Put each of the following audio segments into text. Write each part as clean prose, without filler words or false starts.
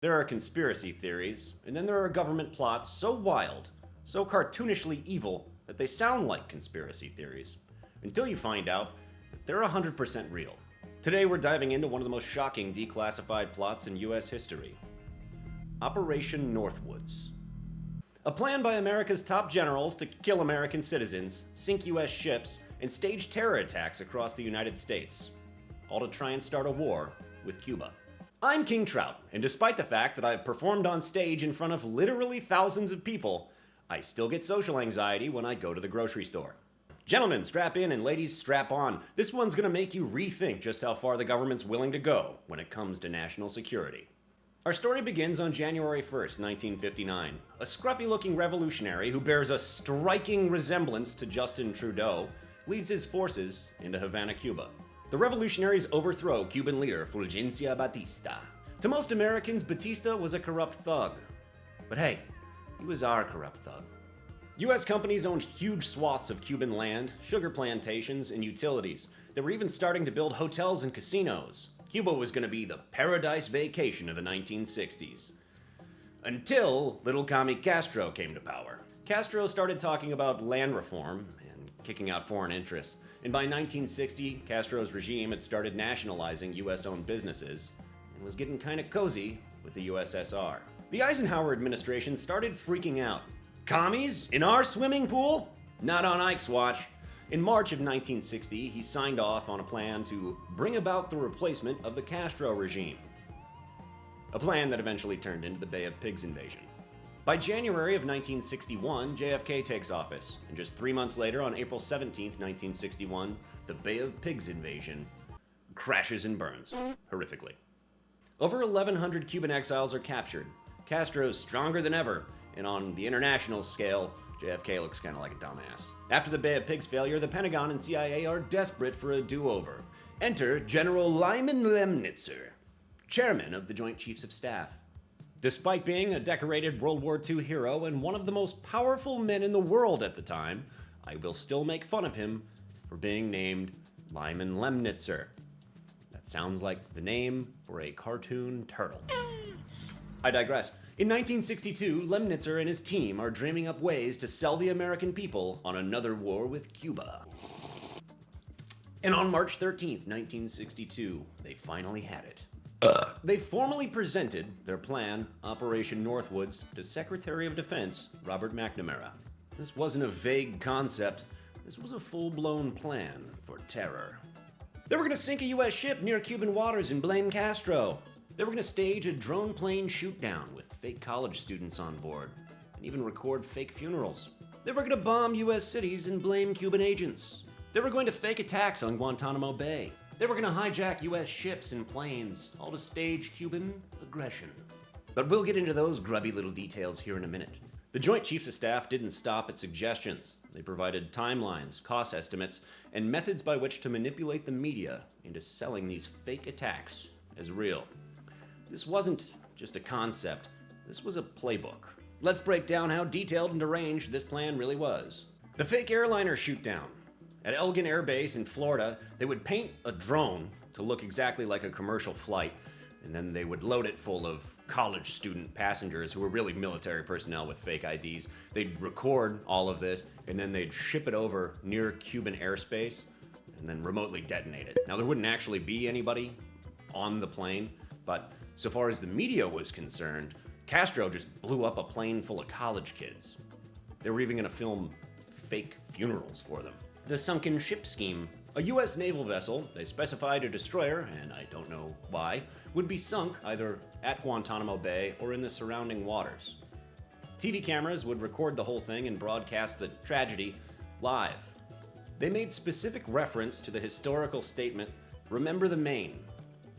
There are conspiracy theories, and then there are government plots so wild, so cartoonishly evil, that they sound like conspiracy theories, until you find out that they're 100% real. Today we're diving into one of the most shocking declassified plots in US history. Operation Northwoods. A plan by America's top generals to kill American citizens, sink US ships, and stage terror attacks across the United States. All to try and start a war with Cuba. I'm King Trout, and despite the fact that I've performed on stage in front of literally thousands of people, I still get social anxiety when I go to the grocery store. Gentlemen, strap in, and ladies, strap on. This one's gonna make you rethink just how far the government's willing to go when it comes to national security. Our story begins on January 1st, 1959. A scruffy-looking revolutionary who bears a striking resemblance to Justin Trudeau leads his forces into Havana, Cuba. The revolutionaries overthrow Cuban leader Fulgencio Batista. To most Americans, Batista was a corrupt thug. But hey, he was our corrupt thug. US companies owned huge swaths of Cuban land, sugar plantations, and utilities. They were even starting to build hotels and casinos. Cuba was going to be the paradise vacation of the 1960s. Until little commie Castro came to power. Castro started talking about land reform and kicking out foreign interests. And by 1960, Castro's regime had started nationalizing US-owned businesses and was getting kind of cozy with the USSR. The Eisenhower administration started freaking out. Commies? In our swimming pool? Not on Ike's watch. In March of 1960, he signed off on a plan to bring about the replacement of the Castro regime. A plan that eventually turned into the Bay of Pigs invasion. By January of 1961, JFK takes office, and just 3 months later, on April 17, 1961, the Bay of Pigs invasion crashes and burns, horrifically. Over 1,100 Cuban exiles are captured. Castro's stronger than ever, and on the international scale, JFK looks kind of like a dumbass. After the Bay of Pigs failure, the Pentagon and CIA are desperate for a do-over. Enter General Lyman Lemnitzer, chairman of the Joint Chiefs of Staff. Despite being a decorated World War II hero and one of the most powerful men in the world at the time, I will still make fun of him for being named Lyman Lemnitzer. That sounds like the name for a cartoon turtle. I digress. In 1962, Lemnitzer and his team are dreaming up ways to sell the American people on another war with Cuba. And on March 13th, 1962, they finally had it. They formally presented their plan, Operation Northwoods, to Secretary of Defense Robert McNamara. This wasn't a vague concept. This was a full-blown plan for terror. They were going to sink a U.S. ship near Cuban waters and blame Castro. They were going to stage a drone plane shoot-down with fake college students on board, and even record fake funerals. They were going to bomb U.S. cities and blame Cuban agents. They were going to fake attacks on Guantanamo Bay. They were going to hijack U.S. ships and planes, all to stage Cuban aggression. But we'll get into those grubby little details here in a minute. The Joint Chiefs of Staff didn't stop at suggestions. They provided timelines, cost estimates, and methods by which to manipulate the media into selling these fake attacks as real. This wasn't just a concept, this was a playbook. Let's break down how detailed and deranged this plan really was. The fake airliner shoot-down. At Elgin Air Base in Florida, they would paint a drone to look exactly like a commercial flight, and then they would load it full of college student passengers who were really military personnel with fake IDs. They'd record all of this, and then they'd ship it over near Cuban airspace, and then remotely detonate it. Now, there wouldn't actually be anybody on the plane, but so far as the media was concerned, Castro just blew up a plane full of college kids. They were even going to film fake funerals for them. The sunken ship scheme. A U.S. naval vessel, they specified a destroyer, and I don't know why, would be sunk either at Guantanamo Bay or in the surrounding waters. TV cameras would record the whole thing and broadcast the tragedy live. They made specific reference to the historical statement, "Remember the Maine."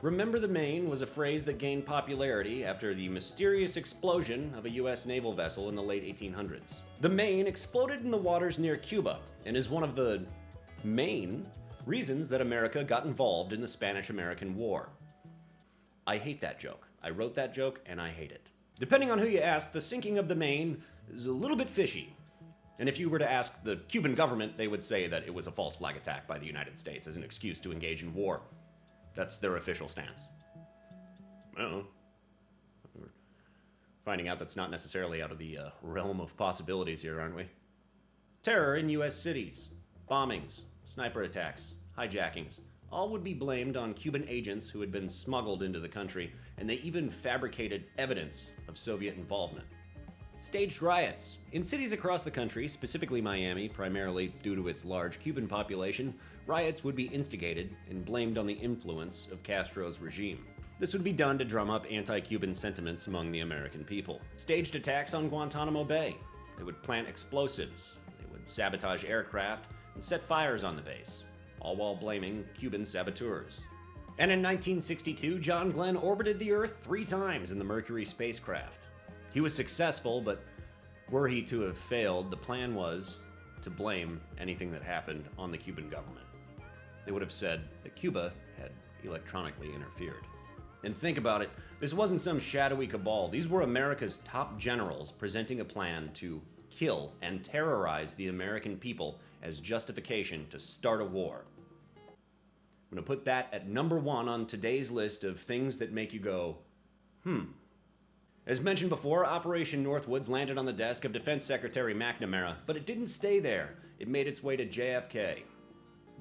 Remember the Maine was a phrase that gained popularity after the mysterious explosion of a U.S. naval vessel in the late 1800s. The Maine exploded in the waters near Cuba and is one of the main reasons that America got involved in the Spanish-American War. I hate that joke. I wrote that joke and I hate it. Depending on who you ask, the sinking of the Maine is a little bit fishy. And if you were to ask the Cuban government, they would say that it was a false flag attack by the United States as an excuse to engage in war. That's their official stance. I don't know. Finding out that's not necessarily out of the realm of possibilities here, aren't we? Terror in U.S. cities, bombings, sniper attacks, hijackings, all would be blamed on Cuban agents who had been smuggled into the country, and they even fabricated evidence of Soviet involvement. Staged riots. In cities across the country, specifically Miami, primarily due to its large Cuban population, riots would be instigated and blamed on the influence of Castro's regime. This would be done to drum up anti-Cuban sentiments among the American people. Staged attacks on Guantanamo Bay. They would plant explosives. They would sabotage aircraft and set fires on the base, all while blaming Cuban saboteurs. And in 1962, John Glenn orbited the Earth 3 times in the Mercury spacecraft. He was successful, but were he to have failed, the plan was to blame anything that happened on the Cuban government. They would have said that Cuba had electronically interfered. And think about it, this wasn't some shadowy cabal. These were America's top generals presenting a plan to kill and terrorize the American people as justification to start a war. I'm going to put that at number 1 on today's list of things that make you go, As mentioned before, Operation Northwoods landed on the desk of Defense Secretary McNamara, but it didn't stay there. It made its way to JFK.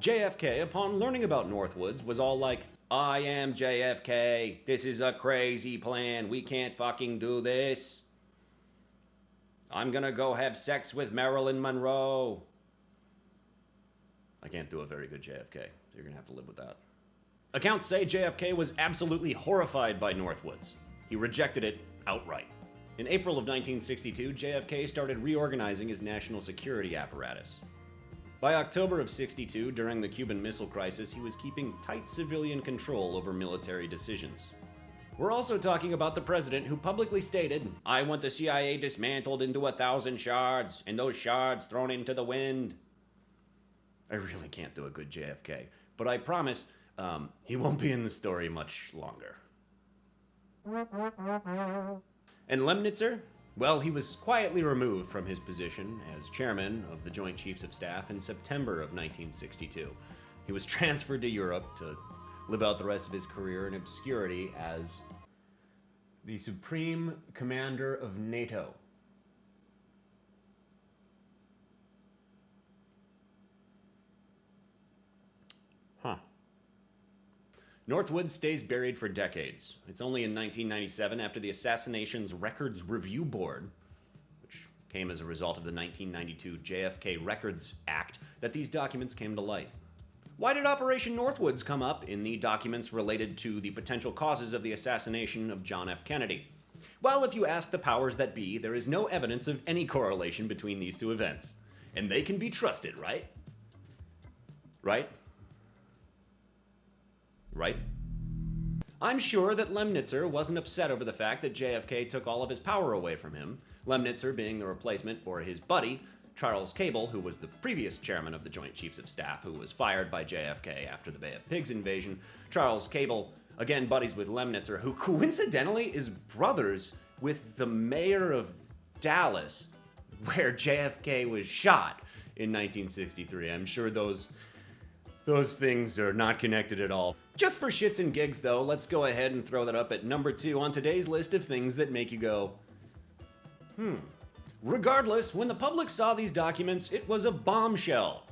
JFK, upon learning about Northwoods, was all like, I am JFK. This is a crazy plan. We can't fucking do this. I'm gonna go have sex with Marilyn Monroe. I can't do a very good JFK, so you're gonna have to live with that. Accounts say JFK was absolutely horrified by Northwoods. He rejected it outright. In April of 1962, JFK started reorganizing his national security apparatus. By October of 62, during the Cuban Missile Crisis, he was keeping tight civilian control over military decisions. We're also talking about the president who publicly stated, I want the CIA dismantled into 1,000 shards, and those shards thrown into the wind. I really can't do a good JFK, but I promise he won't be in the story much longer. And Lemnitzer? Well, he was quietly removed from his position as chairman of the Joint Chiefs of Staff in September of 1962. He was transferred to Europe to live out the rest of his career in obscurity as the Supreme Commander of NATO. Northwoods stays buried for decades. It's only in 1997, after the Assassination's Records Review Board, which came as a result of the 1992 JFK Records Act, that these documents came to light. Why did Operation Northwoods come up in the documents related to the potential causes of the assassination of John F. Kennedy? Well, if you ask the powers that be, there is no evidence of any correlation between these two events. And they can be trusted, right? Right? Right? I'm sure that Lemnitzer wasn't upset over the fact that JFK took all of his power away from him, Lemnitzer being the replacement for his buddy, Charles Cable, who was the previous chairman of the Joint Chiefs of Staff, who was fired by JFK after the Bay of Pigs invasion. Charles Cable, again buddies with Lemnitzer, who coincidentally is brothers with the mayor of Dallas, where JFK was shot in 1963. I'm sure those things are not connected at all. Just for shits and gigs, though, let's go ahead and throw that up at number 2 on today's list of things that make you go, Regardless, when the public saw these documents, it was a bombshell.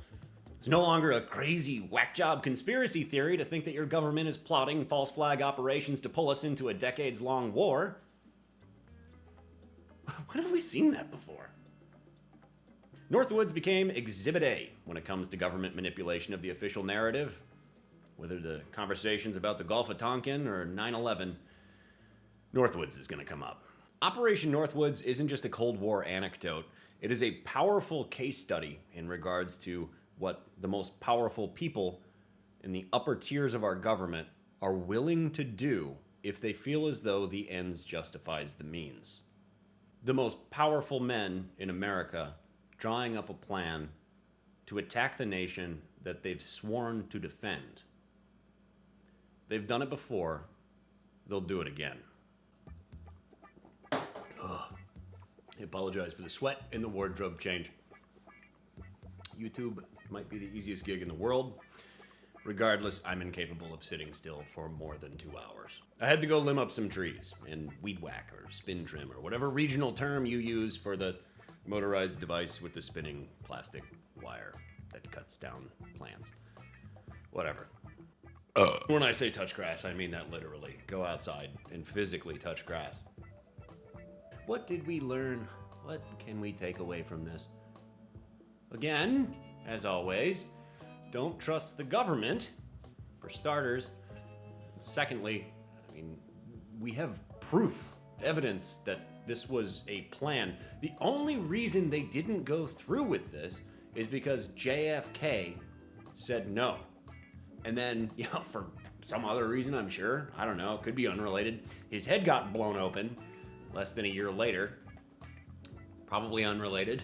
It's no longer a crazy whack job conspiracy theory to think that your government is plotting false flag operations to pull us into a decades-long war. When have we seen that before? Northwoods became Exhibit A when it comes to government manipulation of the official narrative. Whether the conversations about the Gulf of Tonkin or 9/11, Northwoods is going to come up. Operation Northwoods isn't just a Cold War anecdote. It is a powerful case study in regards to what the most powerful people in the upper tiers of our government are willing to do if they feel as though the ends justifies the means. The most powerful men in America drawing up a plan to attack the nation that they've sworn to defend. They've done it before. They'll do it again. I apologize for the sweat and the wardrobe change. YouTube might be the easiest gig in the world. Regardless, I'm incapable of sitting still for more than 2 hours. I had to go limb up some trees and weed whack or spin trim or whatever regional term you use for the motorized device with the spinning plastic wire that cuts down plants. Whatever. When I say touch grass, I mean that literally. Go outside and physically touch grass. What did we learn? What can we take away from this? Again, as always, don't trust the government, for starters. Secondly, I mean, we have proof, evidence that this was a plan. The only reason they didn't go through with this is because JFK said no. And then, for some other reason, I'm sure, I don't know, could be unrelated, his head got blown open less than a year later. Probably unrelated,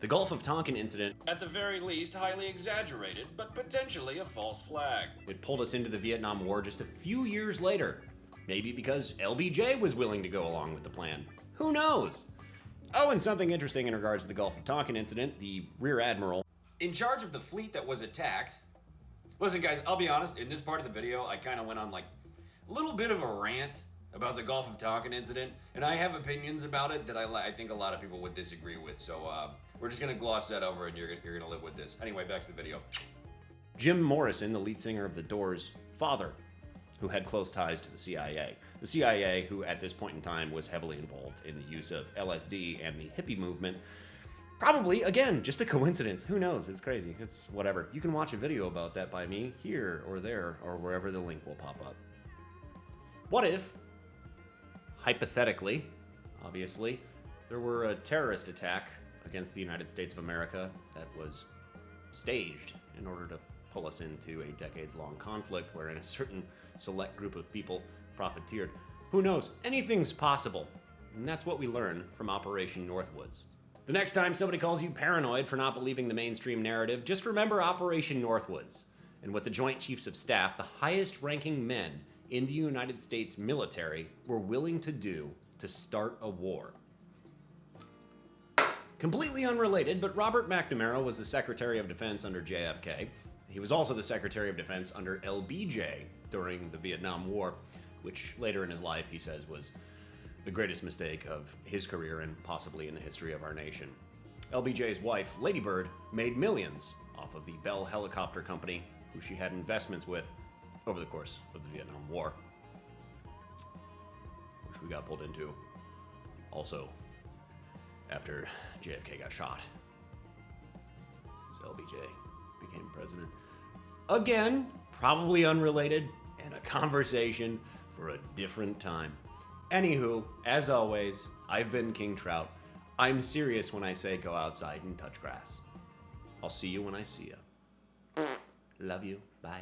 The Gulf of Tonkin incident, at the very least, highly exaggerated, but potentially a false flag. It pulled us into the Vietnam War just a few years later. Maybe because LBJ was willing to go along with the plan. Who knows? Oh, and something interesting in regards to the Gulf of Tonkin incident, the Rear Admiral, in charge of the fleet that was attacked. Listen, guys, I'll be honest, in this part of the video, I kind of went on a little bit of a rant about the Gulf of Tonkin incident, and I have opinions about it that I think a lot of people would disagree with, so we're just going to gloss that over and you're going to live with this. Anyway, back to the video. Jim Morrison, the lead singer of The Doors' father, who had close ties to the CIA. The CIA, who at this point in time was heavily involved in the use of LSD and the hippie movement. Probably, again, just a coincidence. Who knows? It's crazy. It's whatever. You can watch a video about that by me here or there or wherever the link will pop up. What if, hypothetically, obviously, there were a terrorist attack against the United States of America that was staged in order to pull us into a decades-long conflict wherein a certain select group of people profiteered? Who knows? Anything's possible. And that's what we learned from Operation Northwoods. The next time somebody calls you paranoid for not believing the mainstream narrative, just remember Operation Northwoods and what the Joint Chiefs of Staff, the highest-ranking men in the United States military, were willing to do to start a war. Completely unrelated, but Robert McNamara was the Secretary of Defense under JFK. He was also the Secretary of Defense under LBJ during the Vietnam War, which later in his life he says was the greatest mistake of his career and possibly in the history of our nation. LBJ's wife, Lady Bird, made millions off of the Bell Helicopter Company, who she had investments with over the course of the Vietnam War, which we got pulled into also after JFK got shot. So LBJ became president. Again, probably unrelated and a conversation for a different time. Anywho, as always, I've been King Trout. I'm serious when I say go outside and touch grass. I'll see you when I see you. Love you. Bye.